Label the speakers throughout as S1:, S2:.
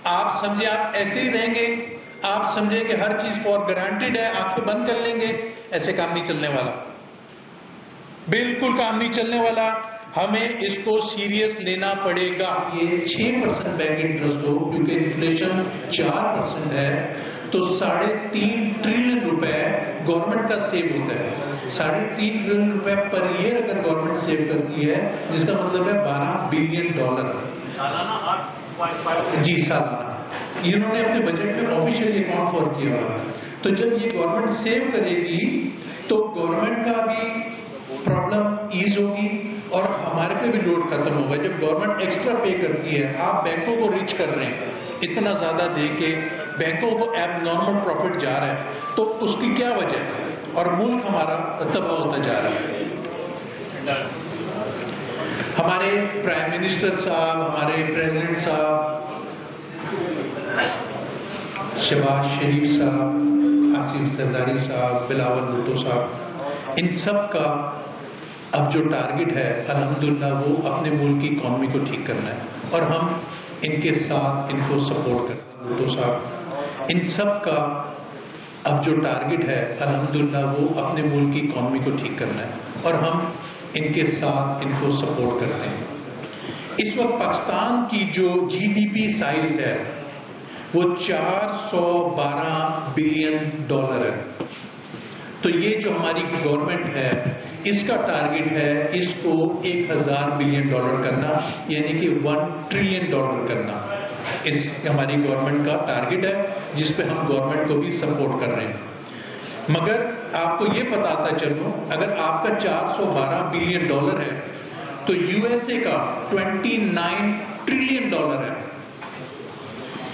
S1: آپ سمجھے آپ ایسے ہی رہیں گے، آپ سمجھے کہ ہر چیز فور گرانٹیڈ ہے، آنکھیں بند کر لیں گے، ایسے کام نہیں چلنے والا، بالکل کام نہیں چلنے والا. ہمیں اس کو سیریس لینا پڑے گا. یہ 6% بینک انٹرسٹ ہو، کیونکہ انفلیشن 4% ہے، تو 3.5 ٹریلین روپے گورنمنٹ کا سیو ہوتا ہے. 3.5 ٹریلین روپے پر ایئر اگر گورنمنٹ سیو کرتی ہے، جس کا مطلب ہے $12 بلین. جی سالانہ. انہوں نے اپنے بجٹ میں آفیشیلی اکاؤنٹ فور کیا ہوا. تو جب یہ گورنمنٹ سیو کرے گی تو گورنمنٹ کا بھی پرابلم ایز ہوگی اور ہمارے پہ بھی لوڈ ختم ہوگا. جب گورنمنٹ ایکسٹرا پے کرتی ہے، آپ بینکوں کو ریچ کر رہے ہیں اتنا زیادہ دے کے، بینکوں کو ایب نارمل پروفٹ جا رہا ہے، تو اس کی کیا وجہ ہے؟ اور ملک ہمارا تباہ ہوتا جا رہا ہے. ہمارے پرائم منسٹر صاحب، ہمارے پریزیڈنٹ صاحب، شہباز شریف صاحب، آصف زرداری صاحب، بلاول بھٹو صاحب، ان سب کا اب جو ٹارگٹ ہے الحمدللہ وہ اپنے ملک کی اکانومی کو ٹھیک کرنا ہے، اور ہم ان کے ساتھ ان کو سپورٹ کرتے ہیں. بھٹو صاحب، ان سب کا اب جو ٹارگٹ ہے الحمدللہ وہ اپنے ملک کی اکانومی کو ٹھیک کرنا ہے، اور ہم ان کے ساتھ ان کو سپورٹ کرتے ہیں. اس وقت پاکستان کی جو GDP سائز ہے وہ $412 بلین ہے. تو یہ جو ہماری گورنمنٹ ہے اس کا ٹارگٹ ہے اس کو $1000 بلین کرنا، یعنی کہ $1 ٹریلین کرنا. اس ہماری گورنمنٹ کا ٹارگٹ ہے جس پہ ہم گورنمنٹ کو بھی سپورٹ کر رہے ہیں. مگر آپ کو یہ بتاتا چلوں، اگر آپ کا $412 بلین ہے تو USA کا $29 ٹریلین ہے،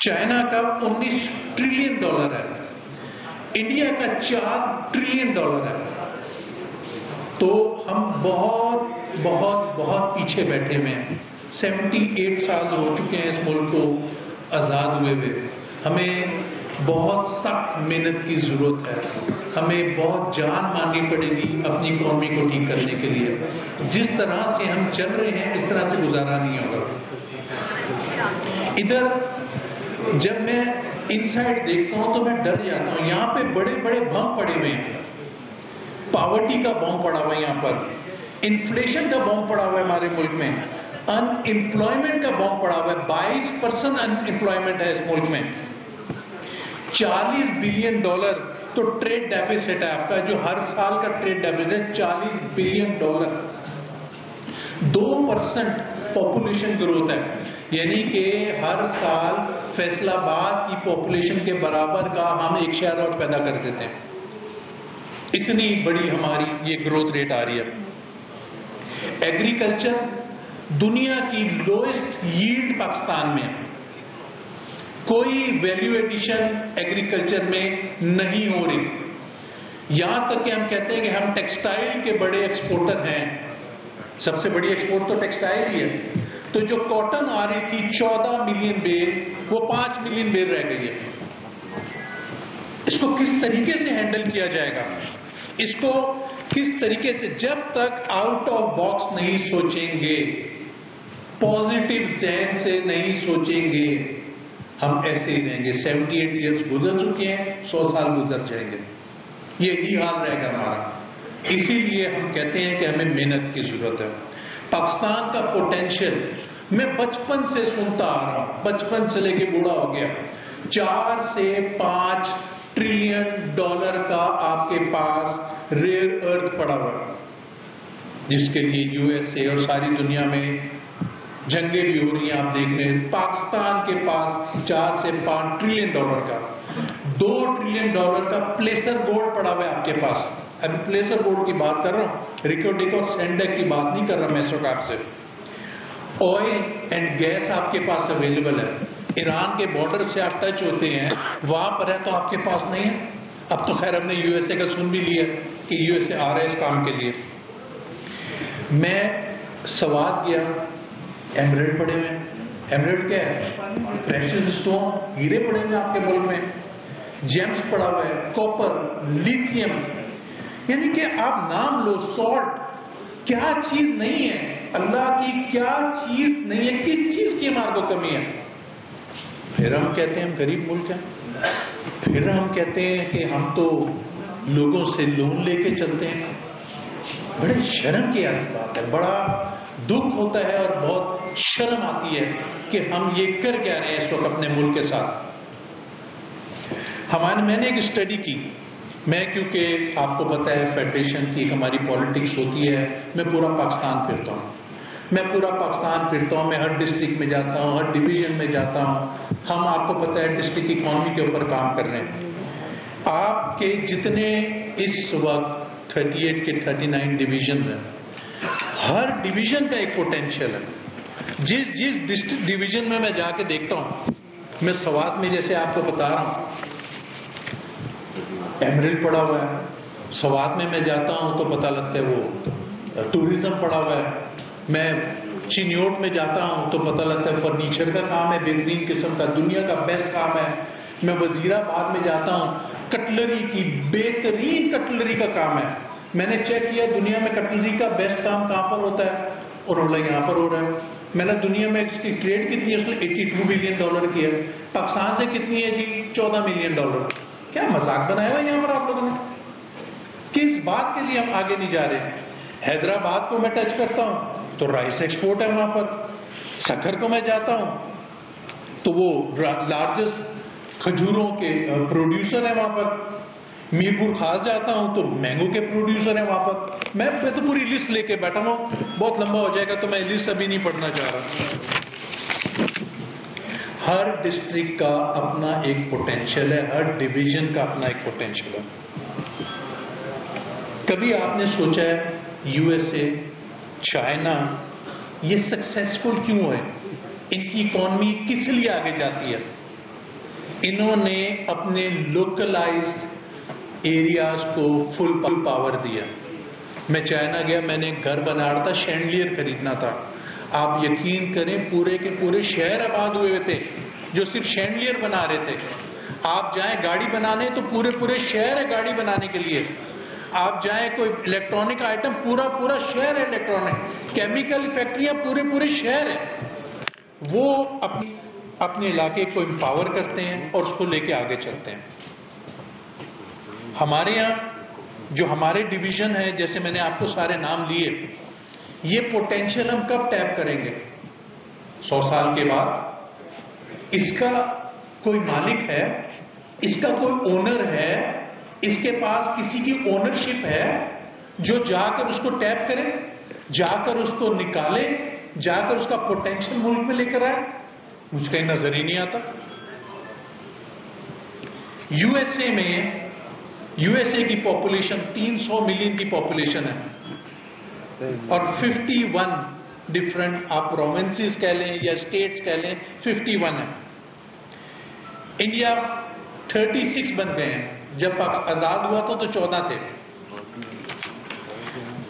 S1: چائنا کا $19 ٹریلین ہے، انڈیا کا $4 ٹریلین ہے. تو ہم بہت بہت بہت پیچھے بیٹھے ہوئے ہیں. 78 سال ہو چکے ہیں اس ملک کو آزاد ہوئے ہوئے. ہمیں بہت سخت محنت کی ضرورت ہے، ہمیں بہت جان مارنی پڑے گی اپنی اکانومی کو ٹھیک کرنے کے لیے. جس طرح سے ہم چل رہے ہیں اس طرح سے گزارا نہیں ہوگا. ادھر جب میں ان سائڈ دیکھتا ہوں تو میں ڈر جاتا ہوں. یہاں پہ بڑے بڑے بم پڑے ہوئے ہیں. پاورٹی کا بم پڑا ہوا ہے یہاں پر، انفلیشن کا بم پڑا ہوا ہے ہمارے ملک میں، ان امپلائمنٹ کا بم پڑا ہوا ہے. 22% ان امپلائمنٹ ہے اس ملک میں. $40 بلین تو ٹریڈ ڈیفیسٹ ہے آپ کا، جو ہر سال کا trade deficit $40 billion. 2% population growth ہے، یعنی کہ ہر سال فیصل آباد کی پاپولیشن کے برابر کا ہم ایک شہر اور پیدا کر دیتے ہیں. اتنی بڑی ہماری یہ گروتھ ریٹ آ رہی ہے. ایگریکلچر دنیا کی لوئسٹ ییلڈ پاکستان میں، کوئی ویلیو ایڈیشن ایگریکلچر میں نہیں ہو رہی. یہاں تک کہ ہم کہتے ہیں کہ ہم ٹیکسٹائل کے بڑے ایکسپورٹر ہیں، سب سے بڑی ایکسپورٹ تو ٹیکسٹائل ہی ہے. تو جو کاٹن آ رہی تھی 14 ملین بیل، وہ 5 ملین بیل رہ گئی ہے. اس کو کس طریقے سے ہینڈل کیا جائے گا؟ اس کو کس طریقے سے، جب تک آؤٹ آف باکس نہیں سوچیں گے، پازیٹیو ذہن سے نہیں سوچیں گے، ہم ایسے ہی رہیں گے. 78 ایئرس گزر چکے ہیں، 100 سال گزر جائیں گے، یہی حال رہے گا ہمارا. اسی لیے ہم کہتے ہیں کہ ہمیں محنت کی ضرورت ہے. پاکستان کا پوٹینشیل میں بچپن سے سنتا آ رہا ہوں، بچپن سے لے کے بوڑھا ہو گیا. 4 سے 5 ٹریلین کا آپ کے پاس ریئر ارتھ پڑا ہوا ہے، جس کے لیے USA اور ساری دنیا میں جنگیں بھی ہو رہی ہیں. آپ دیکھ رہے ہیں پاکستان کے پاس 4 سے 5 ٹریلین کا، $2 ٹریلین کا پلیسر بورڈ پڑا ہوا ہے آپ کے پاس. ابھی پلیسر بورڈ کی بات کر رہا ہوں، ریکوڈیک اور سینڈیک کی بات نہیں کر رہا میسوکاپ سے. آئل اینڈ گیس آپ کے پاس اویلیبل ہے. ایران کے بارڈر سے آپ ٹچ ہوتے ہیں، وہاں پر ہے تو آپ کے پاس نہیں ہے. اب تو خیر ہم نے USA کا سن بھی لیا کہ USA آ رہا ہے اس کام کے لیے. میں سوات گیا، ایمریٹ پڑے ہوئے. ایمریٹ کیا ہے؟ پریشس اسٹون، ہیرے پڑے ہوئے آپ کے ملک میں. جیمز پڑا ہوا ہے، کاپر، لیتھیم، یعنی کہ آپ نام لو. سالٹ کیا چیز نہیں ہے، اللہ کی کیا چیز نہیں ہے، کس چیز کی ہمارے کو کمی ہے؟ پھر ہم کہتے ہیں ہم غریب ملک ہیں، پھر ہم کہتے ہیں کہ ہم تو لوگوں سے لون لے کے چلتے ہیں. بڑے شرم کی بات ہے، بڑا دکھ ہوتا ہے اور بہت شرم آتی ہے کہ ہم یہ کر کیا رہے ہیں اس وقت اپنے ملک کے ساتھ. میں نے ایک اسٹڈی کی، میں کیونکہ آپ کو پتہ ہے فیڈریشن کی ہماری پالیٹکس ہوتی ہے، میں پورا پاکستان پھرتا ہوں، میں ہر ڈسٹرکٹ میں جاتا ہوں، ہر ڈویژن میں جاتا ہوں. ہم آپ کو پتہ ہے ڈسٹرکٹ اکانومی کے اوپر کام کر رہے ہیں. آپ کے جتنے اس وقت 38 کے 39 ڈویژن ہیں، ہر ڈویژن کا ایک پوٹینشیل ہے. جس ڈسٹرکٹ ڈویژن میں جا کے دیکھتا ہوں، میں سوات میں جیسے آپ کو بتا رہا ہوں ایمرلڈ پڑا ہوا ہے، سوات میں جاتا ہوں تو پتہ لگتا ہے وہ ٹوریزم پڑا ہوا ہے. میں چنیوٹ میں جاتا ہوں تو پتہ لگتا ہے فرنیچر کا کام ہے، بہترین قسم کا، دنیا کا بیسٹ کام ہے. میں وزیر آباد میں جاتا ہوں، کٹلری کی بہترین کٹلری کا کام ہے. میں نے چیک کیا دنیا میں کٹلری کا بیسٹ کام کہاں پر ہوتا ہے، اور یہاں پر ہو رہا ہے. میں نے دنیا میں اس کی ٹریڈ کتنی ہے، اس نے $82 بلین کی ہے. پاکستان سے کتنی ہے جی؟ $14 ملین. کیا مذاق بنایا ہوا یہاں پر آپ لوگوں نے؟ کس بات کے لیے ہم آگے نہیں جا رہے؟ حیدرآباد کو میں ٹچ کرتا ہوں تو رائس ایکسپورٹ ہے وہاں پر. سکھر کو میں جاتا ہوں تو وہ لارجسٹ کھجوروں کے پروڈیوسر ہیں وہاں پر. میرپور خاص جاتا ہوں تو مینگو کے پروڈیوسر ہیں وہاں پر. میں تو پوری لسٹ لے کے بیٹھا ہوں، بہت لمبا ہو جائے گا تو میں لسٹ ابھی نہیں پڑھنا چاہ رہا. ہر ڈسٹرکٹ کا اپنا ایک پوٹینشیل ہے، ہر ڈویژن کا اپنا ایک پوٹینشیل ہے. کبھی آپ نے سوچا ہے USA، چائنا یہ سکسیسفل کیوں ہے؟ ان کی اکانومی کس لیے آگے جاتی ہے؟ انہوں نے اپنے لوکلائزڈ ایریاز کو فل پاور دیا. میں چائنا گیا، میں نے گھر بنا رہا تھا، شینڈلیئر خریدنا تھا. آپ یقین کریں پورے کے پورے شہر آباد ہوئے تھے جو صرف شینڈلیئر بنا رہے تھے. آپ جائیں گاڑی بنانے تو پورے شہر ہے گاڑی بنانے کے لیے. آپ جائیں کوئی الیکٹرانک آئٹم، پورا شہر ہے الیکٹرانک. کیمیکل فیکٹریاں پورے شہر ہیں. وہ اپنے علاقے کو امپاور کرتے ہیں اور اس کو لے کے آگے چلتے ہیں. ہمارے یہاں جو ہمارے ڈویژن ہیں، جیسے میں نے آپ کو سارے نام لیے، یہ پوٹینشیل ہم کب ٹیپ کریں گے؟ 100 سال کے بعد. اس کا کوئی مالک ہے، اس کا کوئی اونر ہے، اس کے پاس کسی کی اونرشپ ہے جو جا کر اس کو ٹیپ کرے، جا کر اس کو نکالے، جا کر اس کا پوٹینشیل ملک میں لے کر آئے؟ مجھ کہیں نظر ہی نہیں آتا. USA کی پاپولیشن 300 ملین کی پاپولیشن ہے اور 51 ڈفرنٹ آپ پروونسز کہہ لیں یا اسٹیٹس کہہ لیں، 51 ہے. انڈیا 36 بن گئے ہیں. جب آزاد ہوا تھا تو 14 تھے.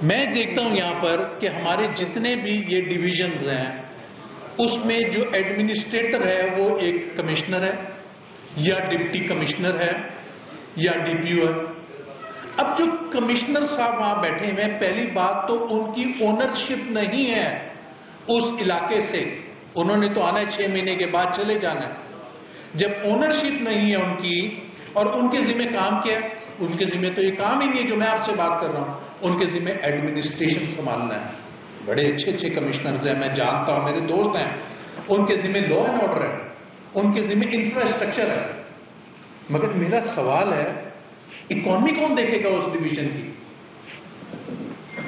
S1: میں دیکھتا ہوں یہاں پر کہ ہمارے جتنے بھی یہ ڈویژنز ہیں اس میں جو ایڈمنسٹریٹر ہے وہ ایک کمشنر ہے یا ڈپٹی کمشنر ہے یا DPO ہے. اب جو کمشنر صاحب وہاں بیٹھے ہیں، پہلی بات تو ان کی اونرشپ نہیں ہے اس علاقے سے. انہوں نے تو آنا ہے 6 مہینے کے بعد چلے جانا ہے. جب اونرشپ نہیں ہے ان کی اور ان کے ذمہ کام کیا ہے؟ ان کے ذمہ تو یہ کام ہی نہیں ہے جو میں آپ سے بات کر رہا ہوں. ان کے ذمہ ایڈمنسٹریشن سنبھالنا ہے. بڑے اچھے کمشنرز ہیں، میں جانتا ہوں، میرے دوست ہیں. ان کے ذمہ لا اینڈ آرڈر ہے، ان کے ذمہ انفراسٹرکچر ہے. مگر میرا سوال ہے اکانومی کون دیکھے گا اس ڈویژن کی؟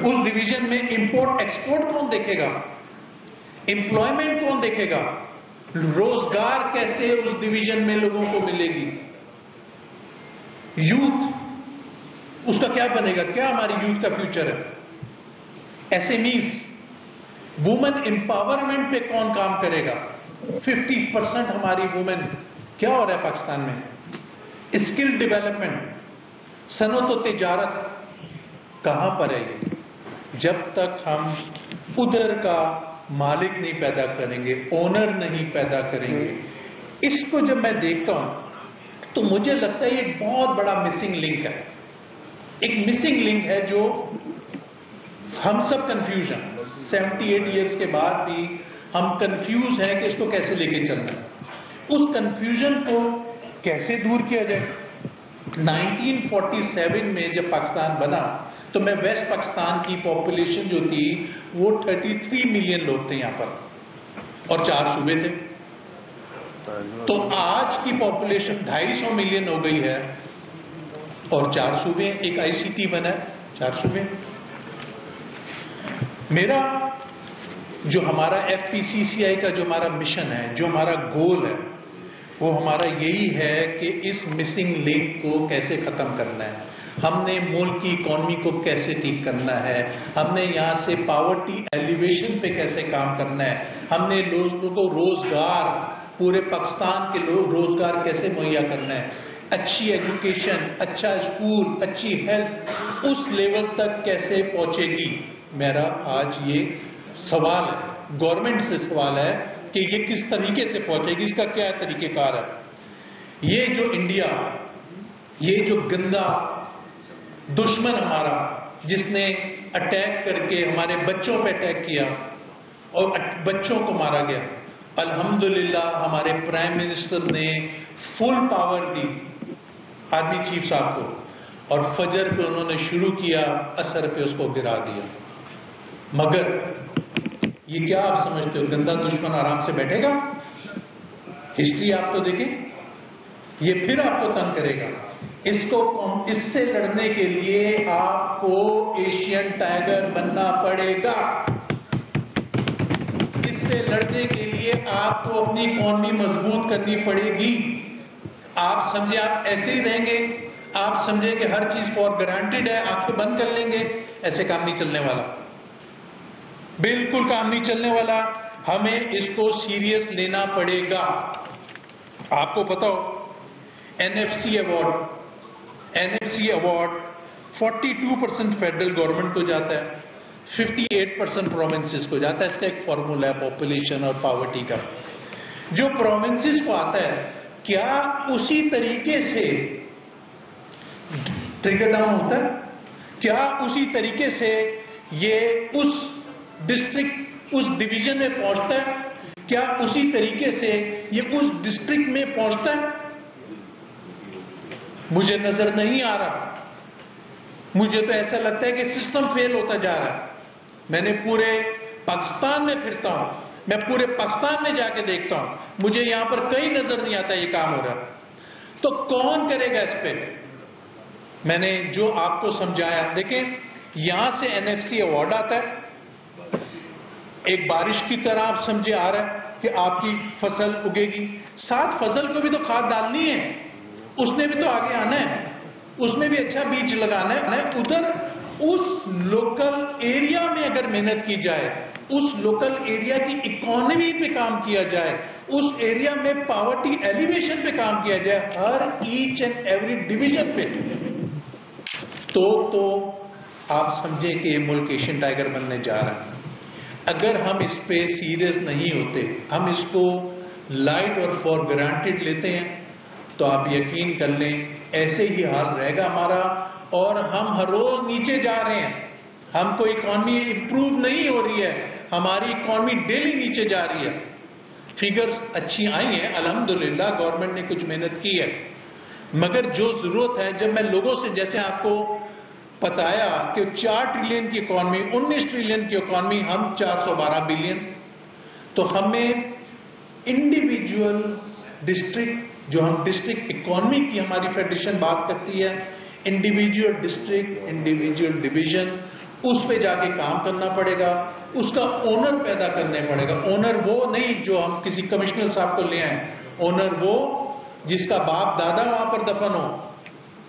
S1: اس ڈویژن میں امپورٹ ایکسپورٹ کون دیکھے گا؟ امپلائمنٹ کون دیکھے گا؟ روزگار کیسے اس ڈویژن میں لوگوں کو ملے گی؟ یوتھ اس کا کیا بنے گا؟ کیا ہماری یوتھ کا فیوچر ہے؟ SMEs وومن امپاورمنٹ پہ کون کام کرے گا؟ 50% ہماری وومن کیا ہو رہا ہے پاکستان میں؟ اسکل ڈیولپمنٹ، صنعت و تجارت کہاں پر ہے؟ جب تک ہم ادھر کا مالک نہیں پیدا کریں گے، اونر نہیں پیدا کریں گے. اس کو جب میں دیکھتا ہوں تو مجھے لگتا ہے یہ ایک بہت بڑا مسنگ لنک ہے. ایک مسنگ لنک ہے جو ہم سب کنفیوز ہیں. 78 ایئرس کے بعد بھی ہم کنفیوز ہیں کہ اس کو کیسے لے کے چلنا ہے. اس کنفیوژن کو کیسے دور کیا جائے؟ 1947 میں جب پاکستان بنا تو میں ویسٹ پاکستان کی پاپولیشن جو تھی وہ 33 ملین لوگ تھے یہاں پر اور 4 صوبے تھے. تو آج کی پاپولیشن 250 ملین ہو گئی ہے اور 4 صوبے، ایک آئی سی ٹی بنا ہے، 4 صوبے. میرا جو ہمارا ایف پی سی سی آئی کا جو ہمارا مشن ہے، جو ہمارا گول ہے، وہ ہمارا یہی ہے کہ اس مسنگ لنک کو کیسے ختم کرنا ہے. ہم نے ملک کی اکانومی کو کیسے ٹھیک کرنا ہے، ہم نے یہاں سے پاورٹی ایلیویشن پہ کیسے کام کرنا ہے، ہم نے لوگوں کو روزگار، پورے پاکستان کے لوگ روزگار کیسے مہیا کرنا ہے، اچھی ایجوکیشن، اچھا اسکول، اچھی ہیلتھ اس لیول تک کیسے پہنچے گی. میرا آج یہ سوال ہے، گورنمنٹ سے سوال ہے کہ یہ کس طریقے سے پہنچے گی، اس کا کیا طریقہ کار ہے. یہ جو انڈیا، یہ جو گندا دشمن ہمارا، جس نے اٹیک کر کے ہمارے بچوں پہ اٹیک کیا اور بچوں کو مارا گیا، الحمدللہ ہمارے پرائم منسٹر نے فل پاور دی آرمی چیف صاحب کو، اور فجر پہ انہوں نے شروع کیا، اثر پہ اس کو گرا دیا. مگر یہ کیا آپ سمجھتے ہو گندا دشمن آرام سے بیٹھے گا؟ ہسٹری آپ تو دیکھیں، یہ پھر آپ کو تنگ کرے گا. اس سے لڑنے کے لیے آپ کو ایشین ٹائیگر بننا پڑے گا. اس سے لڑنے کے لیے آپ کو اپنی اکانومی مضبوط کرنی پڑے گی. آپ سمجھے آپ ایسے ہی رہیں گے، آپ سمجھے کہ ہر چیز فار گرانٹیڈ ہے، آپ کو بند کر لیں گے، ایسے کام نہیں چلنے والا، بالکل کام نہیں چلنے والا. ہمیں اس کو سیریس لینا پڑے گا. آپ کو پتا ہو N F C award 42% federal government کو جاتا ہے، 58% پروونسز کو جاتا ہے. اس کا ایک فارمولا ہے پاپولیشن اور پاورٹی کا. جو پروونسز کو آتا ہے کیا اسی طریقے سے ٹریکل ڈاؤن ہوتا ہے؟ کیا اسی طریقے سے یہ اس ڈسٹرکٹ، اس ڈویژن میں پہنچتا ہے؟ کیا اسی طریقے سے یہ اس ڈسٹرکٹ میں پہنچتا ہے؟ مجھے نظر نہیں آ رہا. مجھے تو ایسا لگتا ہے کہ سسٹم فیل ہوتا جا رہا ہے. میں نے پورے پاکستان میں پھرتا ہوں، میں پورے پاکستان میں جا کے دیکھتا ہوں، مجھے یہاں پر کہیں نظر نہیں آتا یہ کام ہو رہا. تو کون کرے گا اس پہ؟ میں نے جو آپ کو سمجھایا، دیکھیں یہاں سے این ایف سی ایوارڈ آتا ہے، ایک بارش کی طرح آپ سمجھے آ رہا ہے کہ آپ کی فصل اگے گی. ساتھ فصل کو بھی تو کھاد ڈالنی ہے، اس نے بھی تو آگے آنا ہے، اس میں بھی اچھا بیج لگانا ہے. ادھر اس لوکل ایریا میں اگر محنت کی جائے، اس لوکل ایریا کی اکانومی پہ کام کیا جائے، اس ایریا میں پاورٹی ایلیویشن پہ کام کیا جائے، ہر ایچ اینڈ ایوری ڈویژن پہ، تو آپ سمجھیں کہ یہ ملک ایشین ٹائیگر بننے جا رہا ہے. اگر ہم اس پہ سیریس نہیں ہوتے، ہم اس کو لائٹ اور فار گرانٹیڈ لیتے ہیں، تو آپ یقین کر لیں ایسے ہی حال رہے گا ہمارا، اور ہم ہر روز نیچے جا رہے ہیں. ہم کو اکانومی امپروو نہیں ہو رہی ہے، ہماری اکانومی ڈیلی نیچے جا رہی ہے. فگرز اچھی آئی ہیں الحمدللہ، گورنمنٹ نے کچھ محنت کی ہے، مگر جو ضرورت ہے، جب میں لوگوں سے جیسے آپ کو بتایا کہ 4 ٹریلین کی اکانومی، 19 ٹریلین کی اکانومی، ہم 412 بلین، تو ہمیں انڈیویجول ڈسٹرکٹ، جو ہم ڈسٹرکٹ اکانومی کی ہماری فیڈریشن بات کرتی ہے، انڈیویجول ڈسٹرکٹ، انڈیویجول ڈویژن، اس پہ جا کے کام کرنا پڑے گا، اس کا اونر پیدا کرنے پڑے گا. اونر وہ نہیں جو ہم کسی کمشنر صاحب کو لے آئیں، اونر وہ جس کا باپ دادا وہاں پر دفن ہو،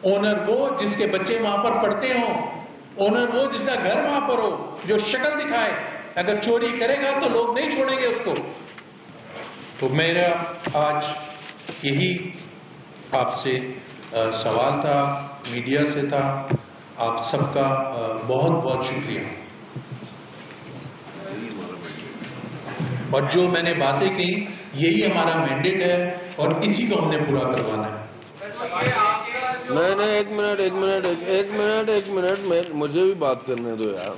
S1: اونر وہ جس کے بچے وہاں پر پڑھتے ہوں، اونر وہ جس کا گھر وہاں پر ہو، جو شکل دکھائے. اگر چوری کرے گا تو لوگ نہیں چھوڑیں گے اس کو. تو میرا آج یہی آپ سے سوال تھا، میڈیا سے تھا. آپ سب کا بہت بہت شکریہ. اور جو میں نے باتیں کہیں یہی ہمارا مینڈیٹ ہے اور اسی کو ہم نے پورا کروانا ہے.
S2: نہیں ایک منٹ مجھے بھی بات کرنے دو یار.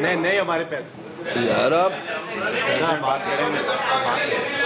S3: نہیں ہمارے پاس
S2: یار آپ
S3: بات کریں گے